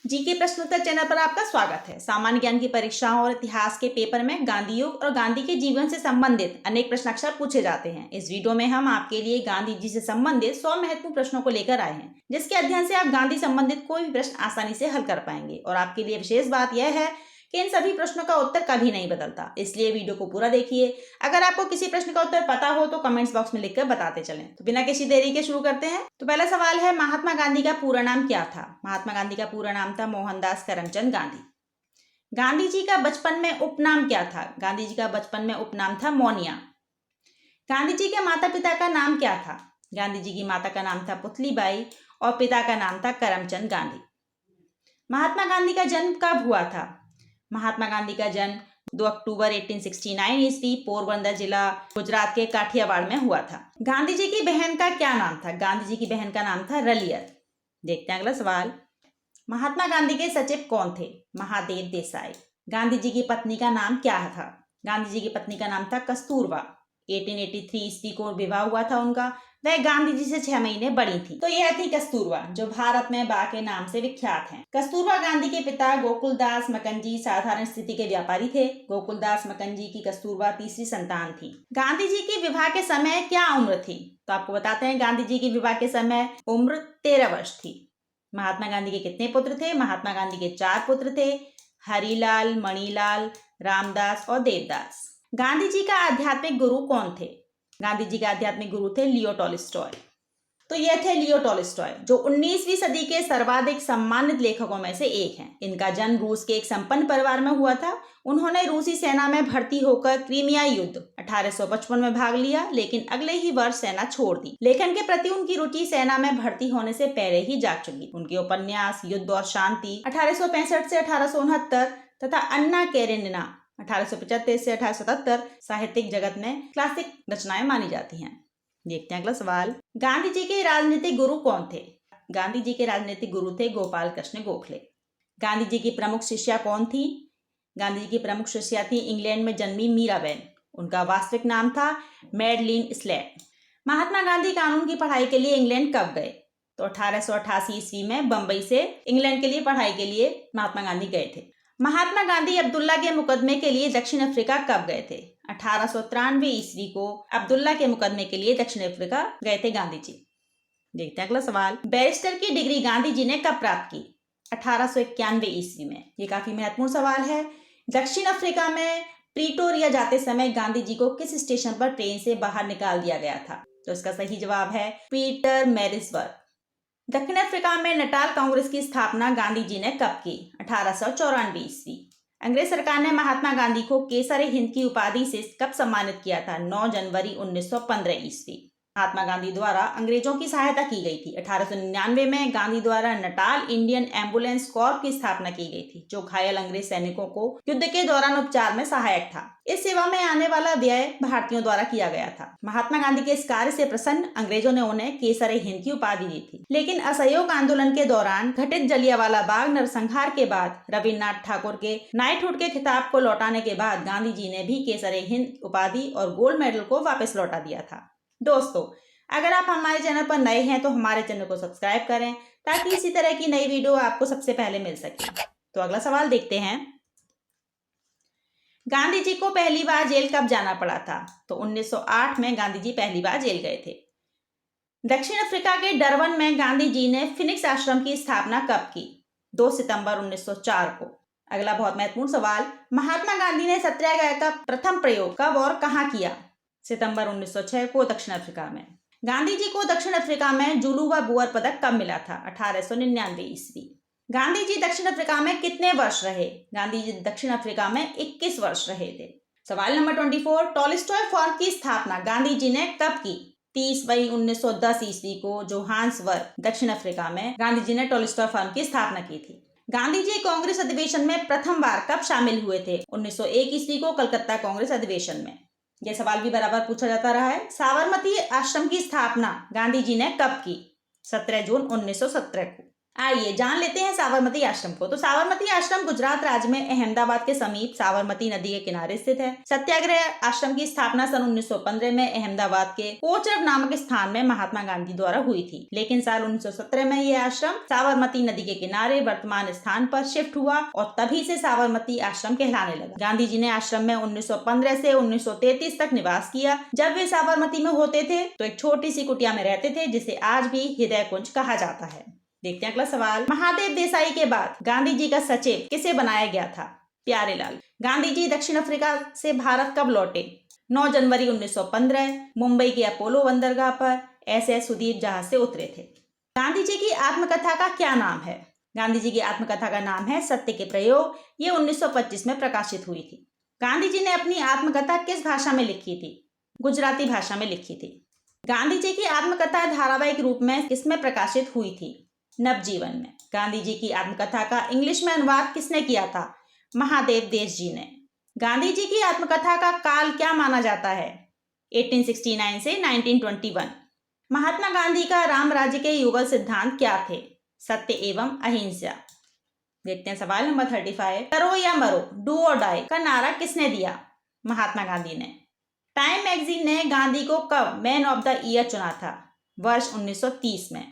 GK प्रश्नोत्तर channel पर आपका स्वागत है। सामान्य ज्ञान की परीक्षाओं और इतिहास के पेपर में गांधी युग और गांधी के जीवन से संबंधित अनेक प्रश्न अक्सर पूछे जाते हैं। इस वीडियो में हम आपके लिए गांधी जी से संबंधित 100 महत्वपूर्ण प्रश्नों को लेकर आए हैं, जिसके अध्ययन से आप गांधी संबंधित कोई भी प्रश्न आसानी से हल कर पाएंगे। और आपके लिए विशेष बात यह है कि इन सभी प्रश्नों का उत्तर कभी नहीं बदलता, इसलिए वीडियो को पूरा देखिए। अगर आपको किसी प्रश्न का उत्तर पता हो तो कमेंट्स बॉक्स में लिखकर बताते चलें। तो बिना किसी देरी के शुरू करते हैं। तो पहला सवाल है, महात्मा गांधी का पूरा नाम क्या था? महात्मा गांधी का पूरा नाम था मोहनदास करमचंद गांधी। गांधी जी का बचपन में उपनाम क्या था? गांधी जी का बचपन में उपनाम था मोनिया। गांधी जी के माता पिता का नाम क्या था? गांधी जी की माता का नाम था पुतलीबाई और पिता का नाम था करमचंद गांधी। महात्मा गांधी का जन्म कब हुआ था? महात्मा गांधी का जन्म 2 अक्टूबर 1869 ईस्वी पोरबंदर जिला गुजरात के काठियावाड़ में हुआ था। गांधी जी की बहन का क्या नाम था? गांधी जी की बहन का नाम था रलियर। देखते हैं अगला सवाल। महात्मा गांधी के सचिव कौन थे? महादेव देसाई। गांधी जी की पत्नी का नाम क्या था? गांधी जी की पत्नी का नाम था कस्तूरबा। 1883 ईस्वी को विवाह हुआ था उनका। वह गांधी जी से 6 महीने बड़ी थी। तो यह थी कस्तूरबा, जो भारत में बा के नाम से विख्यात हैं। कस्तूरबा गांधी के पिता गोकुलदास मकंजी साधारण स्थिति के व्यापारी थे। गोकुलदास मकंजी की कस्तूरबा तीसरी संतान थी। गांधी जी के विवाह के समय क्या उम्र थी? तो आपको बताते हैं, गांधी जी की विवाह के समय उम्र 13 वर्ष थी। महात्मा गांधी के कितने पुत्र थे? महात्मा गांधी के 4 पुत्र थे, हरिलाल, मणिलाल, रामदास और देवदास। गांधी जी का आध्यात्मिक गुरु कौन थे? गांधी जी के आध्यात्मिक गुरु थे लियो टॉलस्टॉय। तो ये थे लियो टॉलस्टॉय, जो 19वीं सदी के सर्वाधिक सम्मानित लेखकों में से एक हैं। इनका जन्म रूस के एक संपन्न परिवार में हुआ था। उन्होंने रूसी सेना में भर्ती होकर क्रीमिया युद्ध 1855 में भाग लिया, लेकिन अगले ही वर्ष सेना छोड़ दी। लेखन के प्रति उनकी रुचि सेना में भर्ती होने से पहले ही जाग चुकी। उनके उपन्यास युद्ध और शांति 1865 से 1869 तथा अन्ना कैरेनिना 1875 से 1877 साहित्यिक जगत में क्लासिक रचनाएं मानी जाती हैं। देखते हैं अगला सवाल। गांधी जी के राजनीतिक गुरु कौन थे? गांधी जी के राजनीतिक गुरु थे गोपाल कृष्ण गोखले। गांधी जी की प्रमुख शिष्या कौन थी? गांधी जी की प्रमुख शिष्या थी इंग्लैंड में जन्मी मीराबेन। उनका वास्तविक नाम था मैडलिन स्लेट। महात्मा गांधी कानून की पढ़ाई के लिए इंग्लैंड कब गए? तो 1888 ईस्वी में बंबई से इंग्लैंड के लिए पढ़ाई के लिए महात्मा गांधी गए थे। महात्मा गांधी अब्दुल्ला के मुकदमे के लिए दक्षिण अफ्रीका कब गए थे? 1893 ईस्वी को अब्दुल्ला के मुकदमे के लिए दक्षिण अफ्रीका गए थे गांधी जी। देखते हैं अगला सवाल। बैरिस्टर की डिग्री गांधी जी ने कब प्राप्त की? 1891 ईस्वी में। ये काफी महत्वपूर्ण सवाल है। दक्षिण अफ्रीका में प्रीटोरिया जाते समय गांधी जी को किस स्टेशन पर ट्रेन से बाहर निकाल दिया गया था? तो इसका सही जवाब है पीटर मैरिसबर्ग। दक्षिण अफ्रीका में नटाल कांग्रेस की स्थापना गांधी जी ने कब की? 1894 ईस्वी। अंग्रेज सरकार ने महात्मा गांधी को केसर हिंद की उपाधि से कब सम्मानित किया था? 9 जनवरी 1915 ईस्वी। महात्मा गांधी द्वारा अंग्रेजों की सहायता की गई थी। 1899 में गांधी द्वारा नटाल इंडियन एम्बुलेंस कॉर्प की स्थापना की गई थी, जो घायल अंग्रेज सैनिकों को युद्ध के दौरान उपचार में सहायक था। इस सेवा में आने वाला व्यय भारतीयों द्वारा किया गया था। महात्मा गांधी के इस कार्य से प्रसन्न अंग्रेजों ने उन्हें केसर हिंद की उपाधि दी थी। लेकिन असहयोग आंदोलन के दौरान घटित जलियांवाला बाग नरसंहार के बाद रविन्द्रनाथ ठाकुर के नाइटहुड के खिताब को लौटाने के बाद गांधी जी ने भी केसर हिंद उपाधि और गोल्ड मेडल को वापस लौटा दिया था। दोस्तों, अगर आप हमारे चैनल पर नए हैं तो हमारे चैनल को सब्सक्राइब करें, ताकि इसी तरह की नई वीडियो आपको सबसे पहले मिल सके। तो अगला सवाल देखते हैं। गांधी जी को पहली बार जेल कब जाना पड़ा था? तो 1908 में गांधी जी पहली बार जेल गए थे। दक्षिण अफ्रीका के डरबन में गांधी जी ने फिनिक्स आश्रम की स्थापना कब की? 2 सितंबर 1904 को। अगला बहुत महत्वपूर्ण सवाल। महात्मा गांधी ने सत्याग्रह का प्रथम प्रयोग कब और कहां किया? सितंबर 1906 को दक्षिण अफ्रीका में। गांधी जी को दक्षिण अफ्रीका में जुलू व बुअर पदक कब मिला था? 1899 ईस्वी। गांधी जी दक्षिण अफ्रीका में कितने वर्ष रहे? गांधी जी दक्षिण अफ्रीका में 21 वर्ष रहे थे। सवाल नंबर 24। टॉलस्टॉय फर्म की स्थापना गांधी जी ने कब की? 30 मई 1910 ईस्वी को जोहान्सबर्ग दक्षिण अफ्रीका में गांधी जी ने टॉलस्टॉय फर्म की स्थापना की थी। गांधी जी कांग्रेस अधिवेशन में प्रथम बार कब शामिल हुए थे? 1901 ईस्वी को कलकत्ता कांग्रेस अधिवेशन में। यह सवाल भी बराबर पूछा जाता रहा है। साबरमती आश्रम की स्थापना गांधी जी ने कब की? 17 जून 1917 को। आइए जान लेते हैं साबरमती आश्रम को। तो साबरमती आश्रम गुजरात राज्य में अहमदाबाद के समीप साबरमती नदी के किनारे स्थित है। सत्याग्रह आश्रम की स्थापना सन 1915 में अहमदाबाद के कोचरब नामक स्थान में महात्मा गांधी द्वारा हुई थी, लेकिन साल 1917 में यह आश्रम साबरमती नदी के किनारे वर्तमान स्थान पर शिफ्ट हुआ और तभी से साबरमती आश्रम कहलाने लगा। गांधी जी ने आश्रम में 1915 से 1933 तक निवास किया। जब वे साबरमती में होते थे तो एक छोटी सी कुटिया में रहते थे, जिसे आज भी हृदय कुंज कहा जाता है। देखते हैं अगला सवाल। महादेव देसाई के बाद गांधी जी का सचिव किसे बनाया गया था? प्यारेलाल। गांधी जी दक्षिण अफ्रीका से भारत कब लौटे? 9 जनवरी 1915 मुंबई के अपोलो बंदरगाह पर SS सुदीप जहाज से उतरे थे। गांधी जी की आत्मकथा का क्या नाम है? गांधी जी की आत्मकथा का नाम है सत्य के प्रयोग। ये 1925 में प्रकाशित हुई थी। गांधी जी ने अपनी आत्मकथा किस भाषा में लिखी थी? गुजराती भाषा में लिखी थी। गांधी जी की आत्मकथा धारावाहिक रूप में किसमें प्रकाशित हुई थी? नवजीवन में। गांधी जी की आत्मकथा का इंग्लिश में अनुवाद किसने किया था? महादेव देश जी ने। गांधी जी की आत्मकथा का काल क्या माना जाता है? 1869 से 1921। महात्मा गांधी का राम राज्य के युगल सिद्धांत क्या थे? सत्य एवं अहिंसा। देखते हैं सवाल नंबर 35। करो या मरो, डू और डाई का नारा किसने दिया? महात्मा गांधी ने। टाइम मैगजीन ने गांधी को कब मैन ऑफ द ईयर चुना था? वर्ष 1930 में।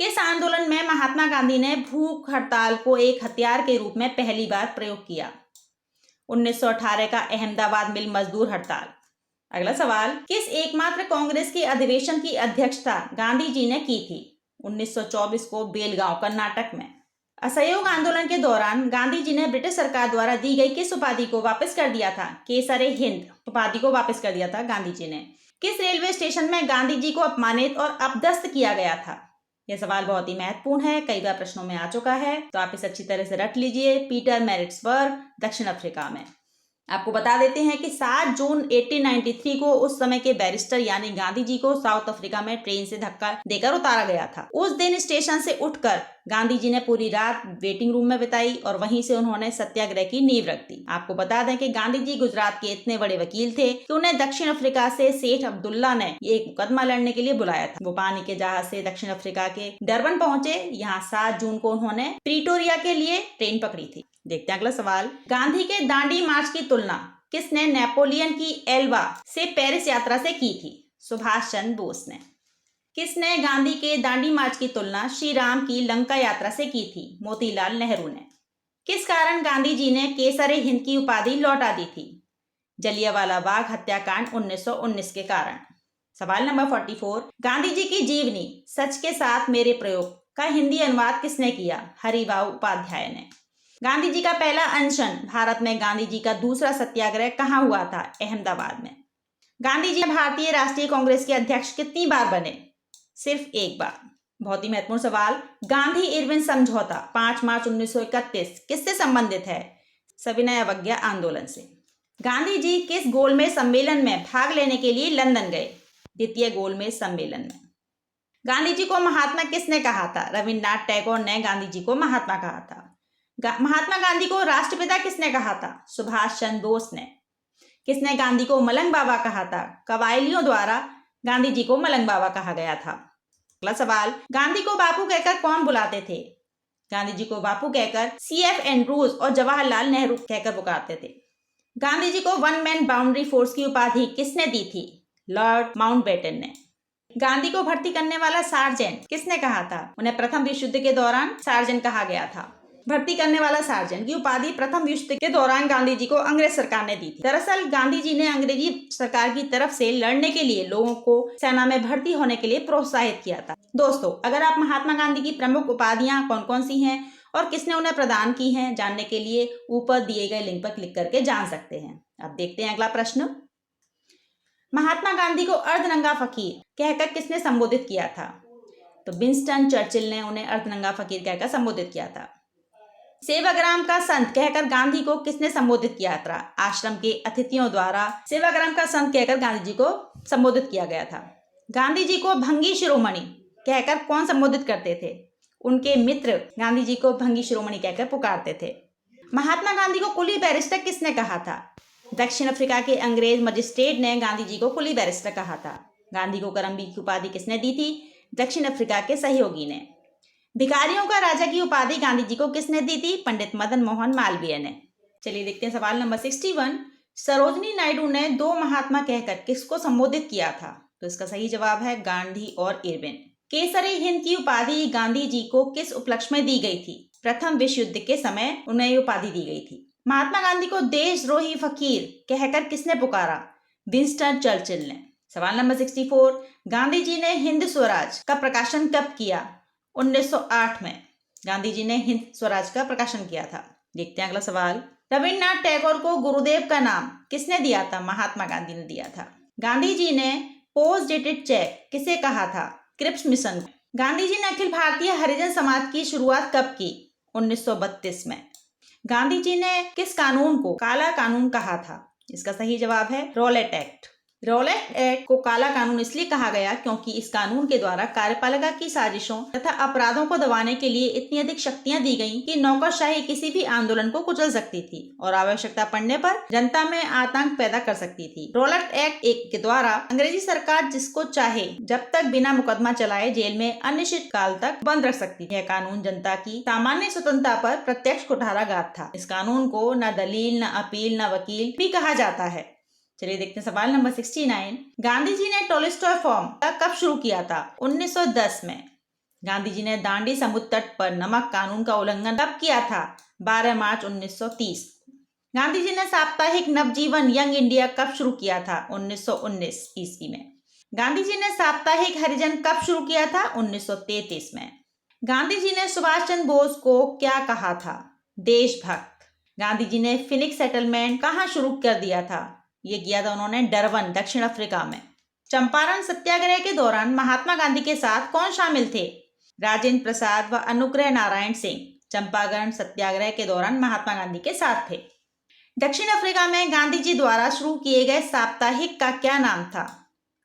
किस आंदोलन में महात्मा गांधी ने भूख हड़ताल को एक हथियार के रूप में पहली बार प्रयोग किया? 1918 का अहमदाबाद मिल मजदूर हड़ताल। अगला सवाल। किस एकमात्र कांग्रेस के अधिवेशन की अध्यक्षता गांधी जी ने की थी? 1924 को बेलगांव कर्नाटक में। असहयोग आंदोलन के दौरान गांधी जी ने ब्रिटिश सरकार द्वारा दी गई किस उपाधि को वापस कर दिया था? केसरे हिंद उपाधि को वापस कर दिया था गांधी जी ने। किस रेलवे स्टेशन में गांधी जी को अपमानित और अपदस्थ किया गया था? यह सवाल बहुत ही महत्वपूर्ण है, कई बार प्रश्नों में आ चुका है, तो आप इसे अच्छी तरह से रट लीजिए। पीटरमैरिट्सबर्ग, दक्षिण अफ्रीका में। आपको बता देते हैं कि 7 जून 1893 को उस समय के बैरिस्टर यानी गांधी जी को साउथ अफ्रीका में ट्रेन से धक्का देकर उतारा गया था। उस दिन स्टेशन से उठकर गांधी जी ने पूरी रात वेटिंग रूम में बिताई और वहीं से उन्होंने सत्याग्रह की नींव रख दी। आपको बता दें कि गांधी जी गुजरात के इतने बड़े वकील थे कि उन्हें दक्षिण अफ्रीका से सेठ अब्दुल्ला ने एक मुकदमा लड़ने के लिए बुलाया था। वो पानी के जहाज से दक्षिण अफ्रीका के डरबन पहुंचे। यहाँ 7 जून को उन्होंने प्रीटोरिया के लिए ट्रेन पकड़ी थी। देखते हैं अगला सवाल। गांधी के दांडी मार्च की तुलना किसने नेपोलियन की एल्वा से पेरिस यात्रा से की थी? सुभाष चंद्र बोस ने। किसने गांधी के दांडी मार्च की तुलना श्री राम की लंका यात्रा से की थी? मोतीलाल नेहरू ने। किस कारण गांधी जी ने केसरे हिंद की उपाधि लौटा दी थी? जलियांवाला बाग हत्याकांड 1919 के कारण। सवाल नंबर 44। गांधी जी की जीवनी सच के साथ मेरे प्रयोग का हिंदी अनुवाद किसने किया? हरिभाऊ उपाध्याय ने। गांधी जी का पहला अनशन भारत में गांधी जी का दूसरा सत्याग्रह कहाँ हुआ था? अहमदाबाद में। गांधी जी भारतीय राष्ट्रीय कांग्रेस के अध्यक्ष कितनी बार बने? सिर्फ एक बार। बहुत ही महत्वपूर्ण सवाल। गांधी इरविन समझौता 5 मार्च 1931 किससे संबंधित है? सविनय अवज्ञा आंदोलन से। गांधी जी किस गोलमेज सम्मेलन में भाग लेने के लिए लंदन गए? द्वितीय गोलमेज सम्मेलन में। गांधी जी को महात्मा किसने कहा था? रविन्द्रनाथ टैगोर ने गांधी जी को महात्मा कहा था। महात्मा गांधी को राष्ट्रपिता किसने कहा था? सुभाष चंद्र बोस ने। किसने गांधी को मलंग बाबा कहा था? कबायलियों द्वारा गांधी जी को मलंग बाबा कहा गया था। अगला सवाल। गांधी को बापू कहकर कौन बुलाते थे? गांधी जी को बापू कहकर CF एंड्रूज और जवाहरलाल नेहरू कहकर पुकारते थे। गांधी जी को 1 मैन बाउंड्री फोर्स की उपाधि किसने दी थी? लॉर्ड माउंटबेटन ने। गांधी को भर्ती करने वाला सार्जेंट किसने कहा था? उन्हें प्रथम विश्व युद्ध के दौरान सार्जेंट कहा गया था। भर्ती करने वाला सार्जेंट की उपाधि प्रथम विश्व युद्ध के दौरान गांधी जी को अंग्रेज सरकार ने दी थी। दरअसल गांधी जी ने अंग्रेजी सरकार की तरफ से लड़ने के लिए लोगों को सेना में भर्ती होने के लिए प्रोत्साहित किया था। दोस्तों, अगर आप महात्मा गांधी की प्रमुख उपाधियां कौन कौन सी हैं और किसने उन्हें प्रदान की हैं जानने के लिए ऊपर दिए गए लिंक पर क्लिक करके जान सकते हैं। अब देखते हैं अगला प्रश्न। महात्मा गांधी को अर्धनंगा फकीर कहकर किसने संबोधित किया था? तो विंस्टन चर्चिल ने उन्हें अर्धनंगा फकीर कहकर संबोधित किया था। सेवाग्राम का संत कहकर गांधी को किसने संबोधित किया था? आश्रम के अतिथियों द्वारा सेवाग्राम का संत कहकर गांधी जी को संबोधित किया गया था। गांधी जी को भंगी शिरोमणि कहकर कौन संबोधित करते थे? उनके मित्र गांधी जी को भंगी शिरोमणि कहकर पुकारते थे। महात्मा गांधी को कुली बैरिस्टर किसने कहा था? दक्षिण अफ्रीका के अंग्रेज मजिस्ट्रेट ने गांधी जी को कुली बैरिस्टर कहा था। गांधी को करमबीर की उपाधि किसने दी थी? दक्षिण अफ्रीका के सहयोगी ने। भिखारियों का राजा की उपाधि गांधी जी को किसने दी थी? पंडित मदन मोहन मालवीय ने। चलिए देखते हैं सवाल नंबर 61। सरोजनी नायडू ने दो महात्मा कहकर किसको संबोधित किया था? तो इसका सही जवाब है गांधी और इरविन। केसरी हिंद की उपाधि गांधी जी को किस उपलक्ष्य में दी गई थी? प्रथम विश्व युद्ध के समय उन्हें ये उपाधि दी गई थी। महात्मा गांधी को देशद्रोही फकीर कहकर किसने पुकारा? विंस्टन चर्चिल ने। सवाल नंबर 64। गांधी जी ने हिंद स्वराज का प्रकाशन कब किया? 1908 में गांधी जी ने हिंद स्वराज का प्रकाशन किया था। देखते हैं अगला सवाल। रविन्द्रनाथ टैगोर को गुरुदेव का नाम किसने दिया था? महात्मा गांधी ने दिया था। गांधी जी ने पोस्ट डेटेड चेक किसे कहा था? Cripps mission. गांधी जी ने अखिल भारतीय हरिजन समाज की शुरुआत कब की? 1932 में। गांधी जी ने किस कानून को काला कानून कहा था? इसका सही जवाब है रॉलेट एक्ट। रॉलेट एक्ट को काला कानून इसलिए कहा गया क्योंकि इस कानून के द्वारा कार्यपालिका की साजिशों तथा अपराधों को दबाने के लिए इतनी अधिक शक्तियां दी गईं कि नौकरशाही किसी भी आंदोलन को कुचल सकती थी और आवश्यकता पड़ने पर जनता में आतंक पैदा कर सकती थी। रॉलेट एक्ट के द्वारा अंग्रेजी सरकार जिसको चाहे जब तक बिना मुकदमा चलाए जेल में अनिश्चित काल तक बंद रख सकती थी। यह कानून जनता की सामान्य स्वतंत्रता पर प्रत्यक्ष कुठाराघात था। इस कानून को न दलील, न अपील, न वकील भी कहा जाता है। चलिए देखते हैं सवाल नंबर 69। गांधी जी ने टॉलस्टॉय फॉर्म कब शुरू किया था? 1910 में। गांधी जी ने दांडी समुद्र तट पर नमक कानून का उल्लंघन कब किया था? 12 मार्च 1930। गांधी जी ने साप्ताहिक नवजीवन यंग इंडिया कब शुरू किया था? 1919 ईस्वी में। गांधी जी ने साप्ताहिक हरिजन कब शुरू किया था? 1933 में। गांधी जी ने सुभाष चंद्र बोस को क्या कहा था? देशभक्त। गांधी जी ने फिनिक्स सेटलमेंट कहाँ शुरू कर दिया था? ये किया था उन्होंने डरबन, दक्षिण अफ्रीका में। चंपारण सत्याग्रह के दौरान महात्मा गांधी के साथ कौन शामिल थे? राजेंद्र प्रसाद व अनुग्रह नारायण सिंह चंपारण सत्याग्रह के दौरान महात्मा गांधी के साथ थे। दक्षिण अफ्रीका में गांधी जी द्वारा शुरू किए गए साप्ताहिक का क्या नाम था?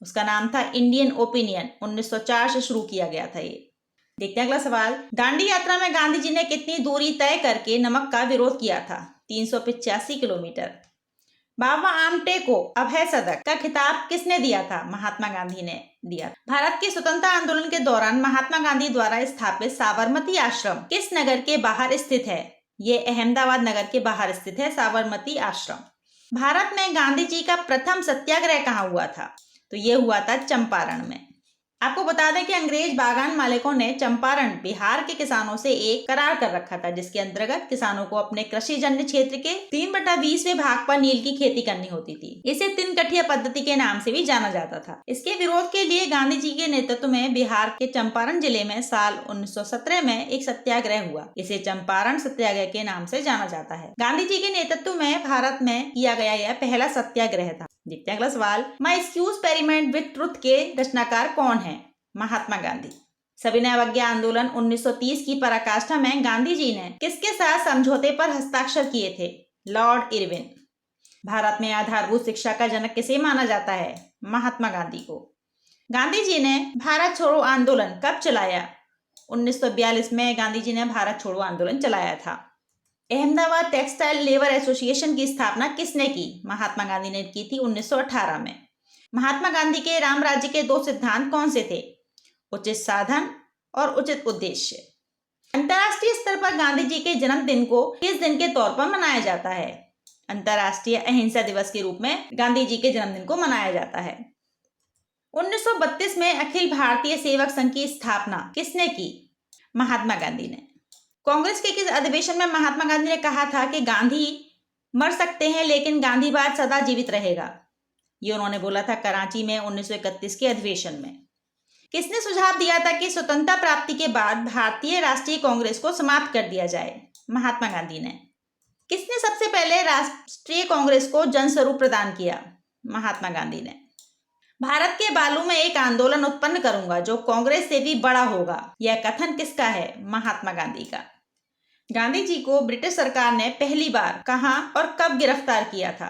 उसका नाम था इंडियन ओपिनियन। 1904 से शुरू किया गया था ये। देखते हैं अगला सवाल। दांडी यात्रा में गांधी जी ने कितनी दूरी तय करके नमक का विरोध किया था? 385 किलोमीटर। बाबा आमटे को अभय सदक का खिताब किसने दिया था? महात्मा गांधी ने दिया। भारत के स्वतंत्रता आंदोलन के दौरान महात्मा गांधी द्वारा स्थापित साबरमती आश्रम किस नगर के बाहर स्थित है? ये अहमदाबाद नगर के बाहर स्थित है साबरमती आश्रम। भारत में गांधी जी का प्रथम सत्याग्रह कहाँ हुआ था? तो ये हुआ था चंपारण में। आपको बता दें कि अंग्रेज बागान मालिकों ने चंपारण बिहार के किसानों से एक करार कर रखा था जिसके अंतर्गत किसानों को अपने कृषि जन्य क्षेत्र के 3/20वें भाग पर नील की खेती करनी होती थी। इसे तिनकठिया पद्धति के नाम से भी जाना जाता था। इसके विरोध के लिए गांधी जी के नेतृत्व में बिहार के चंपारण जिले में साल 1917 में एक सत्याग्रह हुआ। इसे चंपारण सत्याग्रह के नाम से जाना जाता है। गांधी जी के नेतृत्व में भारत में किया गया यह पहला सत्याग्रह था। देखते हैं अगला सवाल। My excuse experiment with truth के रचनाकार कौन है? महात्मा गांधी। सविनय अवज्ञा आंदोलन 1930 की पराकाष्ठा में गांधी जी ने किसके साथ समझौते पर हस्ताक्षर किए थे? Lord Irwin. भारत में आधारभूत शिक्षा का जनक किसे माना जाता है? महात्मा गांधी को। गांधी जी ने भारत छोड़ो आंदोलन कब चलाया? 1942 में गांधी जी ने भारत छोड़ो आंदोलन चलाया था। अहमदाबाद टेक्सटाइल लेबर एसोसिएशन की स्थापना किसने की? महात्मा गांधी ने की थी 1918 में। महात्मा गांधी के राम राज्य के 2 सिद्धांत कौन से थे? उचित साधन और उचित उद्देश्य। अंतर्राष्ट्रीय स्तर पर गांधी जी के जन्मदिन को किस दिन के तौर पर मनाया जाता है? अंतर्राष्ट्रीय अहिंसा दिवस के रूप में गांधी जी के जन्मदिन को मनाया जाता है। 1932 में अखिल भारतीय सेवक संघ की स्थापना किसने की? महात्मा गांधी ने। कांग्रेस के किस अधिवेशन में महात्मा गांधी ने कहा था कि गांधी मर सकते हैं लेकिन गांधीवाद सदा जीवित रहेगा? ये उन्होंने बोला था कराची में 1931 के अधिवेशन में। किसने सुझाव दिया था कि स्वतंत्रता प्राप्ति के बाद भारतीय राष्ट्रीय कांग्रेस को समाप्त कर दिया जाए? महात्मा गांधी ने। किसने सबसे पहले राष्ट्रीय कांग्रेस को जनस्वरूप प्रदान किया? महात्मा गांधी ने। भारत के बालू में एक आंदोलन उत्पन्न करूंगा जो कांग्रेस से भी बड़ा होगा, यह कथन किसका है? महात्मा गांधी का। गांधी जी को ब्रिटिश सरकार ने पहली बार कहां और कब गिरफ्तार किया था?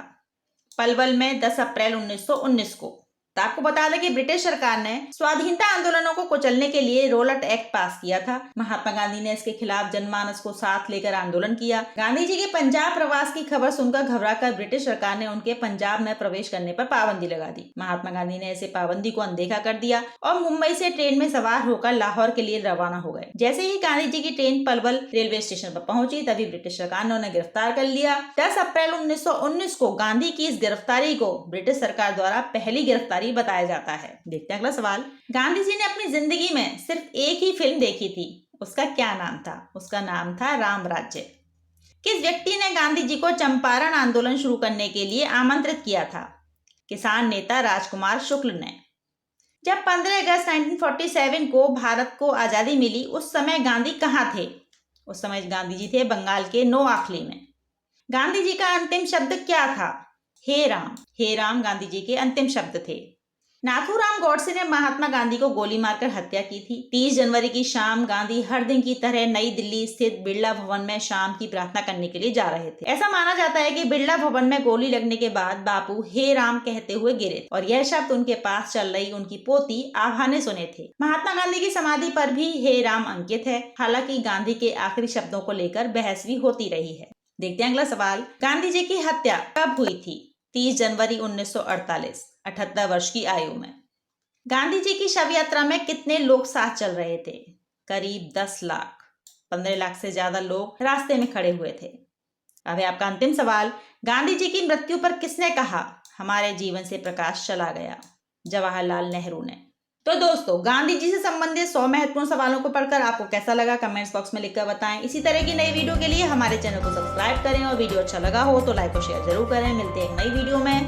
पलवल में 10 अप्रैल 1919 को। तो आपको बता दें कि ब्रिटिश सरकार ने स्वाधीनता आंदोलनों को कुचलने के लिए रोलट एक्ट पास किया था। महात्मा गांधी ने इसके खिलाफ जनमानस को साथ लेकर आंदोलन किया। गांधी जी के पंजाब प्रवास की खबर सुनकर घबराकर ब्रिटिश सरकार ने उनके पंजाब में प्रवेश करने पर पाबंदी लगा दी। महात्मा गांधी ने ऐसे पाबंदी को अनदेखा कर दिया और मुंबई से ट्रेन में सवार होकर लाहौर के लिए रवाना हो गए। जैसे ही गांधी जी की ट्रेन पलवल रेलवे स्टेशन पर पहुंची, तभी ब्रिटिश सरकार ने उन्हें गिरफ्तार कर लिया। 10 अप्रैल 1919 को गांधी की इस गिरफ्तारी को ब्रिटिश सरकार द्वारा पहली गिरफ्तारी बताया जाता है। देखते हैं अगला सवाल। गांधी जी ने अपनी जिंदगी में सिर्फ एक ही फिल्म देखी थी, उसका क्या नाम था? उसका नाम था राम राज्य। किस व्यक्ति ने गांधी जी को चंपारण आंदोलन शुरू करने के लिए आमंत्रित किया था? किसान नेता राजकुमार शुक्ल ने। जब 15 अगस्त 1947 को भारत को आजादी मिली, उस समय गांधी कहाँ थे? उस समय गांधी जी थे बंगाल के नोआखली में। गांधी जी का अंतिम शब्द क्या था? हे राम। हे राम गांधी जी के अंतिम शब्द थे। नाथूराम गॉडसे ने महात्मा गांधी को गोली मारकर हत्या की थी। 30 जनवरी की शाम गांधी हर दिन की तरह नई दिल्ली स्थित बिरला भवन में शाम की प्रार्थना करने के लिए जा रहे थे। ऐसा माना जाता है कि बिरला भवन में गोली लगने के बाद बापू हे राम कहते हुए गिरे और यह शब्द उनके पास चल रही उनकी पोती आभा ने सुने थे। महात्मा गांधी की समाधि पर भी हे राम अंकित है। हालांकि गांधी के आखिरी शब्दों को लेकर बहस भी होती रही है। देखते हैं अगला सवाल। गांधी जी की हत्या कब हुई थी? 30 जनवरी 1948, 78 वर्ष की आयु में। गांधी जी की शव यात्रा में कितने लोग साथ चल रहे थे? करीब 10 लाख। 15 लाख से ज्यादा लोग रास्ते में खड़े हुए थे। अब है आपका अंतिम सवाल। गांधी जी की मृत्यु पर किसने कहा हमारे जीवन से प्रकाश चला गया? जवाहरलाल नेहरू ने। तो दोस्तों, गांधी जी से संबंधित 100 महत्वपूर्ण सवालों को पढ़कर आपको कैसा लगा कमेंट्स बॉक्स में लिखकर बताएं। इसी तरह की नई वीडियो के लिए हमारे चैनल को सब्सक्राइब करें और वीडियो अच्छा लगा हो तो लाइक और शेयर जरूर करें। मिलते हैं एक नई वीडियो में।